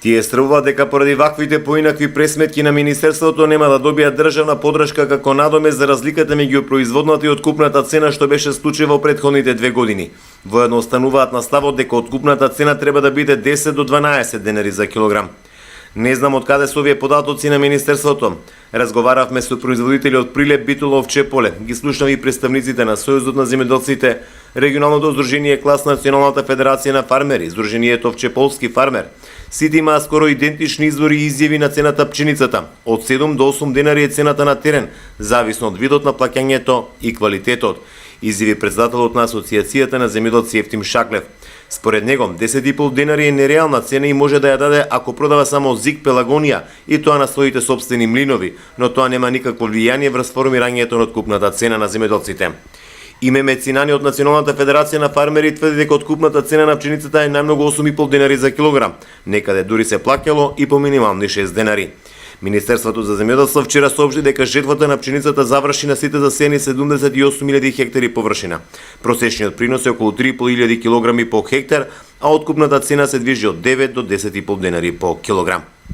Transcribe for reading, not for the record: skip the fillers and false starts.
Тие стравуваат дека поради ваквите поинакви пресметки на Министерството нема да добијат државна подршка како надомест за разликата меѓу производната и откупната цена што беше случај во претходните 2 години. Воедно остануваат на ставот дека откупната цена треба да биде 10 до 12 денари за килограм. Не знам од каде се овие податоци на Министерството. Разговаравме со производители од Прилеп, Битола, Овче поле. Ги слушнав и представниците на Сојузот на земјоделците, Регионалното здружение Клас, Националната федерација на фармери, Здруженијето Овчеполски фармер. Сите имаа скоро идентични извори и изјави на цената пченицата. Од 7 до 8 денари е цената на терен, зависно од видот на плаќањето и квалитетот, изјави председателот на Асоциацијата на земјоделци Евтим Шаклев. Според него, 10,5 денари е нереална цена и може да ја даде ако продава само зик пелагонија и тоа на своите собствени млинови, но тоа нема никакво влијание врз формирањето на откупната цена на земјоделците. Име Мецинани од Националната федерација на фармери тврди дека откупната цена на пченицата е најмногу 8,5 денари за килограм, некаде дури се плаќало и по минимални 6 денари. Министерството за земјоделство вчера соопшти дека жетвата на пченицата заврши на сите засеени 78.000 хектари површина. Просечниот принос е околу 3.500 килограми по хектар, а откупната цена се движи од 9 до 10,5 денари по килограм.